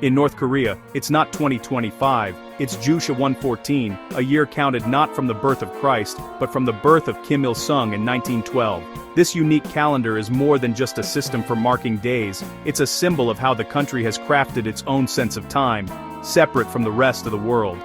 In North Korea, it's not 2025, it's Jusha 114, a year counted not from the birth of Christ, but from the birth of Kim Il-sung in 1912. This unique calendar is more than just a system for marking days, it's a symbol of how the country has crafted its own sense of time, separate from the rest of the world.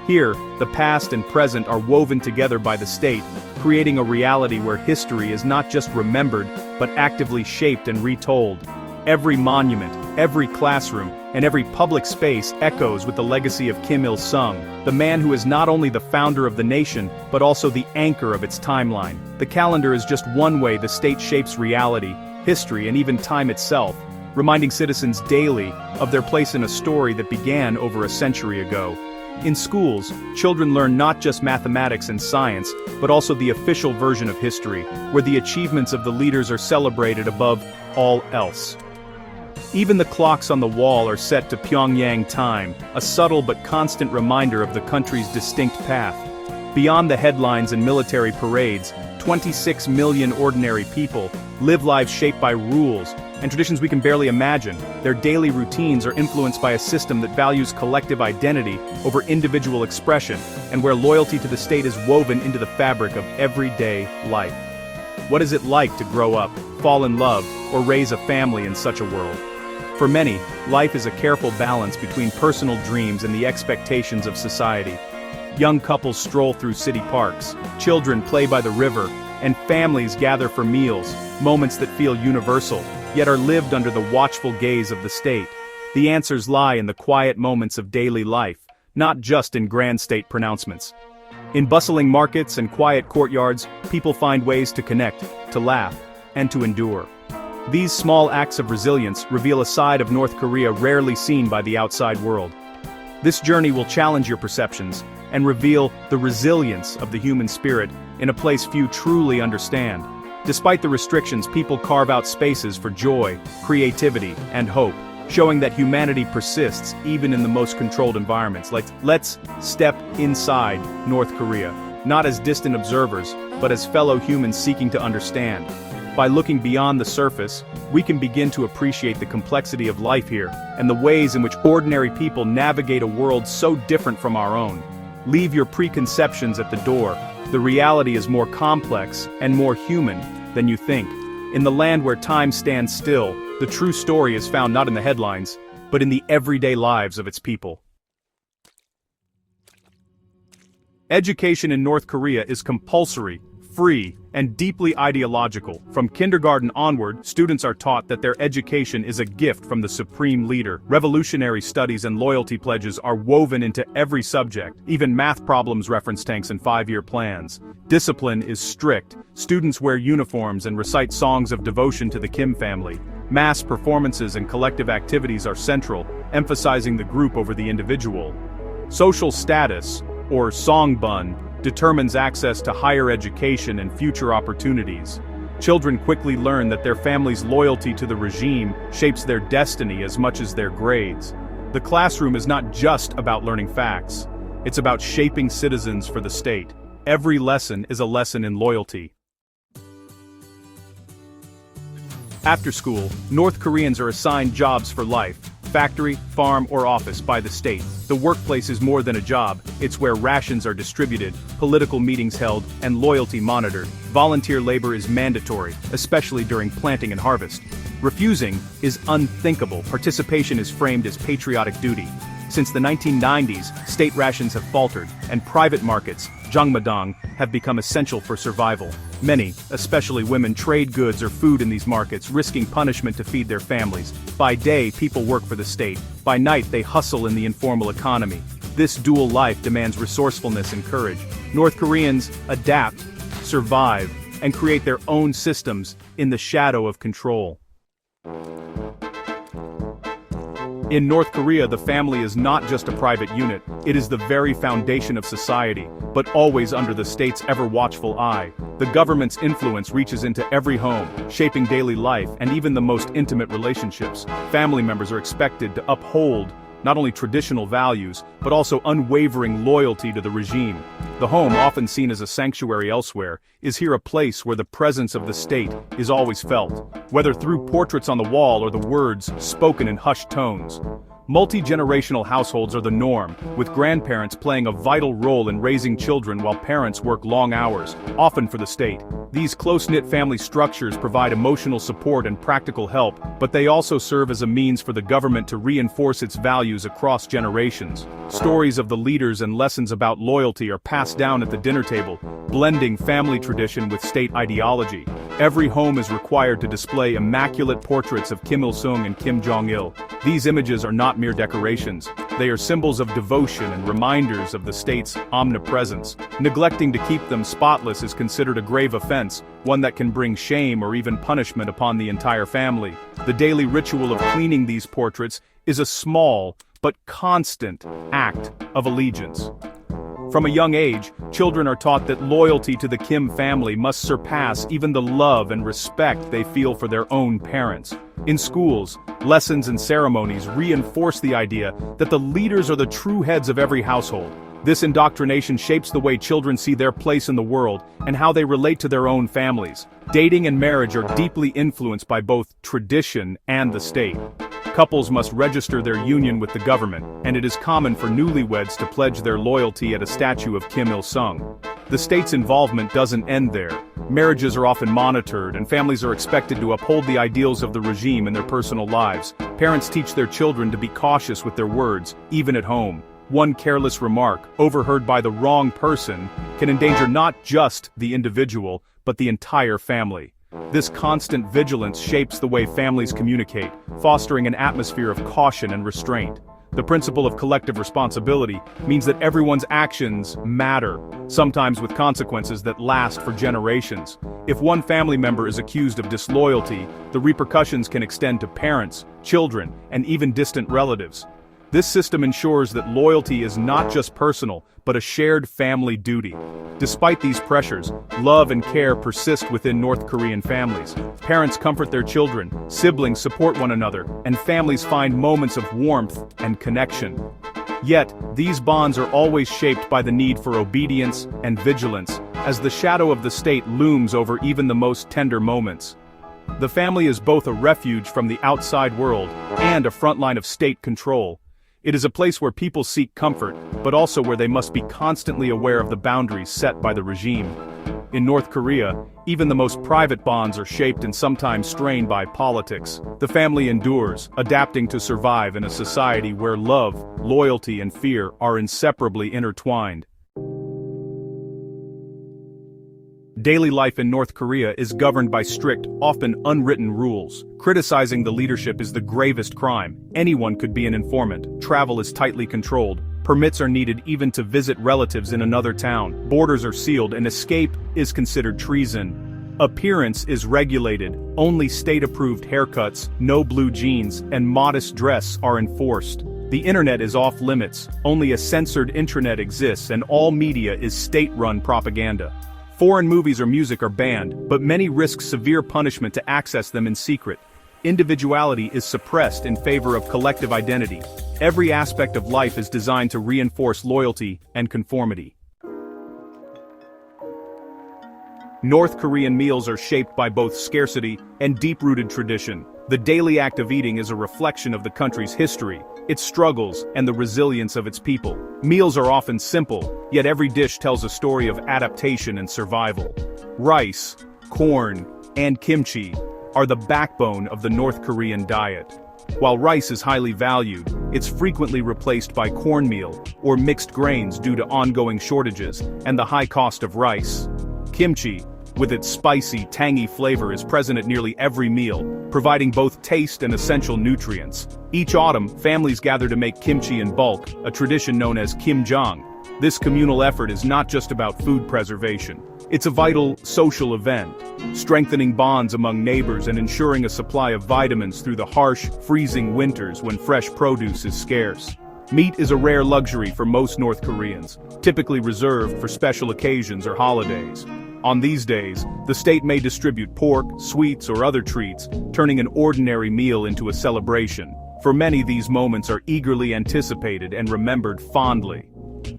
Here, the past and present are woven together by the state, creating a reality where history is not just remembered, but actively shaped and retold. Every monument, every classroom, and every public space echoes with the legacy of Kim Il-sung, the man who is not only the founder of the nation, but also the anchor of its timeline. The calendar is just one way the state shapes reality, history, and even time itself, reminding citizens daily of their place in a story that began over a century ago. In schools, children learn not just mathematics and science, but also the official version of history, where the achievements of the leaders are celebrated above all else. Even the clocks on the wall are set to Pyongyang time, a subtle but constant reminder of the country's distinct path. Beyond the headlines and military parades, 26 million ordinary people live lives shaped by rules and traditions we can barely imagine. Their daily routines are influenced by a system that values collective identity over individual expression, and where loyalty to the state is woven into the fabric of everyday life. What is it like to grow up, fall in love, or raise a family in such a world? For many, life is a careful balance between personal dreams and the expectations of society. Young couples stroll through city parks, children play by the river, and families gather for meals, moments that feel universal, yet are lived under the watchful gaze of the state. The answers lie in the quiet moments of daily life, not just in grand state pronouncements. In bustling markets and quiet courtyards, people find ways to connect, to laugh, and to endure. These small acts of resilience reveal a side of North Korea rarely seen by the outside world. This journey will challenge your perceptions and reveal the resilience of the human spirit in a place few truly understand. Despite the restrictions, people carve out spaces for joy, creativity, and hope, showing that humanity persists even in the most controlled environments. Let's step inside North Korea, not as distant observers, but as fellow humans seeking to understand. By looking beyond the surface, we can begin to appreciate the complexity of life here, and the ways in which ordinary people navigate a world so different from our own. Leave your preconceptions at the door. The reality is more complex and more human than you think. In the land where time stands still, the true story is found not in the headlines, but in the everyday lives of its people. Education in North Korea is compulsory, free, and deeply ideological. From kindergarten onward, students are taught that their education is a gift from the supreme leader. Revolutionary studies and loyalty pledges are woven into every subject. Even math problems reference tanks and 5-year plans. Discipline is strict. Students wear uniforms and recite songs of devotion to the Kim family. Mass performances and collective activities are central, emphasizing the group over the individual. Social status, or songbun, determines access to higher education and future opportunities. Children quickly learn that their family's loyalty to the regime shapes their destiny as much as their grades. The classroom is not just about learning facts, it's about shaping citizens for the state. Every lesson is a lesson in loyalty. After school, North Koreans are assigned jobs for life. Factory, farm, or office by the state. The workplace is more than a job, it's where rations are distributed, political meetings held, and loyalty monitored. Volunteer labor is mandatory, especially during planting and harvest. Refusing is unthinkable. Participation is framed as patriotic duty. Since the 1990s, state rations have faltered, and private markets, jangmadang, have become essential for survival. Many, especially women, trade goods or food in these markets, risking punishment to feed their families. By day, people work for the state. By night, they hustle in the informal economy. This dual life demands resourcefulness and courage. North Koreans adapt, survive, and create their own systems in the shadow of control. In North Korea, the family is not just a private unit, it is the very foundation of society, but always under the state's ever-watchful eye. The government's influence reaches into every home, shaping daily life and even the most intimate relationships. Family members are expected to uphold not only traditional values, but also unwavering loyalty to the regime. The home, often seen as a sanctuary elsewhere, is here a place where the presence of the state is always felt, whether through portraits on the wall or the words spoken in hushed tones. Multi-generational households are the norm, with grandparents playing a vital role in raising children while parents work long hours, often for the state. These close-knit family structures provide emotional support and practical help, but they also serve as a means for the government to reinforce its values across generations. Stories of the leaders and lessons about loyalty are passed down at the dinner table, blending family tradition with state ideology. Every home is required to display immaculate portraits of Kim Il-sung and Kim Jong-il. These images are not mere decorations. They are symbols of devotion and reminders of the state's omnipresence. Neglecting to keep them spotless is considered a grave offense, one that can bring shame or even punishment upon the entire family. The daily ritual of cleaning these portraits is a small but constant act of allegiance. From a young age, children are taught that loyalty to the Kim family must surpass even the love and respect they feel for their own parents. In schools, lessons and ceremonies reinforce the idea that the leaders are the true heads of every household. This indoctrination shapes the way children see their place in the world and how they relate to their own families. Dating and marriage are deeply influenced by both tradition and the state. Couples must register their union with the government, and it is common for newlyweds to pledge their loyalty at a statue of Kim Il-sung. The state's involvement doesn't end there. Marriages are often monitored, and families are expected to uphold the ideals of the regime in their personal lives. Parents teach their children to be cautious with their words, even at home. One careless remark, overheard by the wrong person, can endanger not just the individual, but the entire family. This constant vigilance shapes the way families communicate, fostering an atmosphere of caution and restraint. The principle of collective responsibility means that everyone's actions matter, sometimes with consequences that last for generations. If one family member is accused of disloyalty, the repercussions can extend to parents, children, and even distant relatives. This system ensures that loyalty is not just personal, but a shared family duty. Despite these pressures, love and care persist within North Korean families. Parents comfort their children, siblings support one another, and families find moments of warmth and connection. Yet, these bonds are always shaped by the need for obedience and vigilance, as the shadow of the state looms over even the most tender moments. The family is both a refuge from the outside world and a front line of state control. It is a place where people seek comfort, but also where they must be constantly aware of the boundaries set by the regime. In North Korea, even the most private bonds are shaped and sometimes strained by politics. The family endures, adapting to survive in a society where love, loyalty, and fear are inseparably intertwined. Daily life in North Korea is governed by strict, often unwritten rules. Criticizing the leadership is the gravest crime. Anyone could be an informant. Travel is tightly controlled. Permits are needed even to visit relatives in another town. Borders are sealed, and escape is considered treason. Appearance is regulated. Only state-approved haircuts, no blue jeans, and modest dress are enforced. The internet is off limits. Only a censored intranet exists, and all media is state-run propaganda. Foreign movies or music are banned, but many risk severe punishment to access them in secret. Individuality is suppressed in favor of collective identity. Every aspect of life is designed to reinforce loyalty and conformity. North Korean meals are shaped by both scarcity and deep-rooted tradition. The daily act of eating is a reflection of the country's history, its struggles, and the resilience of its people. Meals are often simple, yet every dish tells a story of adaptation and survival. Rice, corn, and kimchi are the backbone of the North Korean diet. While rice is highly valued, it's frequently replaced by cornmeal or mixed grains due to ongoing shortages and the high cost of rice. Kimchi, with its spicy, tangy flavor, is present at nearly every meal, providing both taste and essential nutrients. Each autumn, families gather to make kimchi in bulk, a tradition known as kimjang. This communal effort is not just about food preservation. It's a vital social event, strengthening bonds among neighbors and ensuring a supply of vitamins through the harsh, freezing winters when fresh produce is scarce. Meat is a rare luxury for most North Koreans, typically reserved for special occasions or holidays. On these days, the state may distribute pork, sweets, or other treats, turning an ordinary meal into a celebration. For many, these moments are eagerly anticipated and remembered fondly.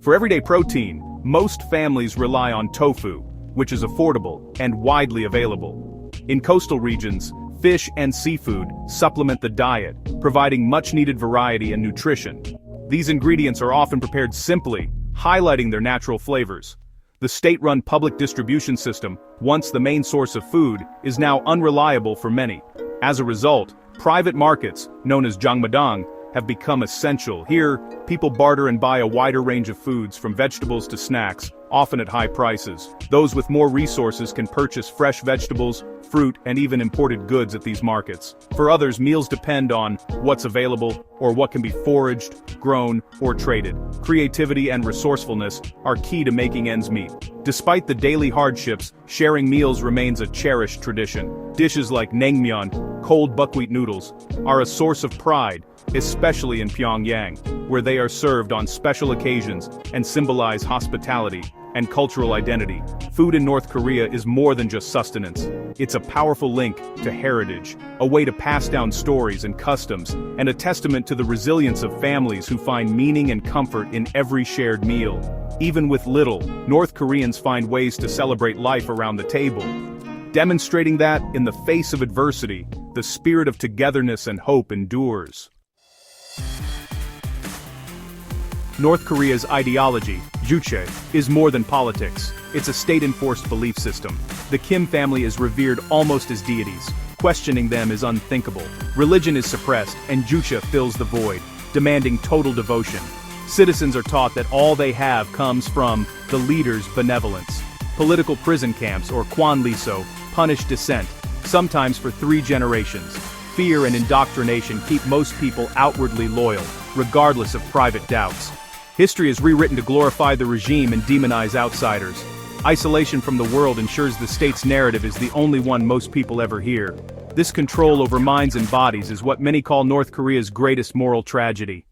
For everyday protein, most families rely on tofu, which is affordable and widely available. In coastal regions, fish and seafood supplement the diet, providing much-needed variety and nutrition. These ingredients are often prepared simply, highlighting their natural flavors. The state-run public distribution system, once the main source of food, is now unreliable for many. As a result, private markets, known as jangmadang, have become essential. Here, people barter and buy a wider range of foods from vegetables to snacks, often at high prices. Those with more resources can purchase fresh vegetables, fruit, and even imported goods at these markets. For others, meals depend on what's available or what can be foraged, grown, or traded. Creativity and resourcefulness are key to making ends meet. Despite the daily hardships, sharing meals remains a cherished tradition. Dishes like naengmyeon, cold buckwheat noodles, are a source of pride, especially in Pyongyang, where they are served on special occasions and symbolize hospitality and cultural identity. Food in North Korea is more than just sustenance. It's a powerful link to heritage, a way to pass down stories and customs, and a testament to the resilience of families who find meaning and comfort in every shared meal. Even with little, North Koreans find ways to celebrate life around the table, demonstrating that, in the face of adversity, the spirit of togetherness and hope endures. North Korea's ideology, juche, is more than politics. It's a state-enforced belief system. The Kim family is revered almost as deities. Questioning them is unthinkable. Religion is suppressed, and juche fills the void, demanding total devotion. Citizens are taught that all they have comes from the leader's benevolence. Political prison camps, or kwanliso, punish dissent, sometimes for 3 generations. Fear and indoctrination keep most people outwardly loyal, regardless of private doubts. History is rewritten to glorify the regime and demonize outsiders. Isolation from the world ensures the state's narrative is the only one most people ever hear. This control over minds and bodies is what many call North Korea's greatest moral tragedy.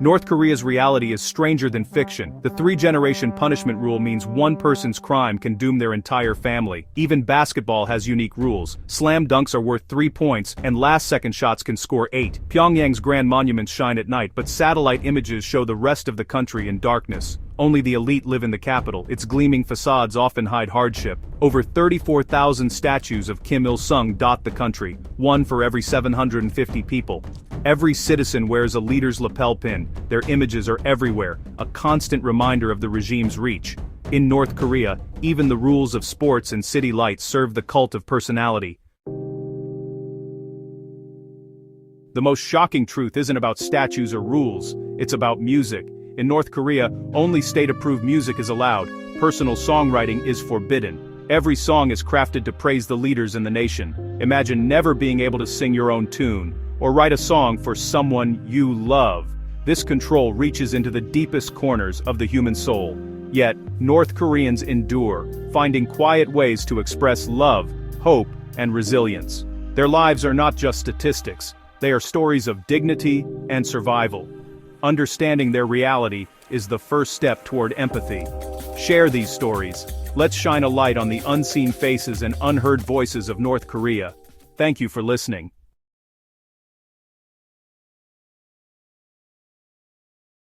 North Korea's reality is stranger than fiction. The 3-generation punishment rule means one person's crime can doom their entire family. Even basketball has unique rules. Slam dunks are worth 3 points, and last-second shots can score 8. Pyongyang's grand monuments shine at night, but satellite images show the rest of the country in darkness. Only the elite live in the capital. Its gleaming facades often hide hardship. Over 34,000 statues of Kim Il-sung dot the country, one for every 750 people. Every citizen wears a leader's lapel pin. Their images are everywhere, a constant reminder of the regime's reach. In North Korea, even the rules of sports and city lights serve the cult of personality. The most shocking truth isn't about statues or rules, it's about music. In North Korea, only state-approved music is allowed. Personal songwriting is forbidden. Every song is crafted to praise the leaders in the nation. Imagine never being able to sing your own tune, or write a song for someone you love. This control reaches into the deepest corners of the human soul. Yet, North Koreans endure, finding quiet ways to express love, hope, and resilience. Their lives are not just statistics, they are stories of dignity and survival. Understanding their reality is the first step toward empathy. Share these stories. Let's shine a light on the unseen faces and unheard voices of North Korea. Thank you for listening.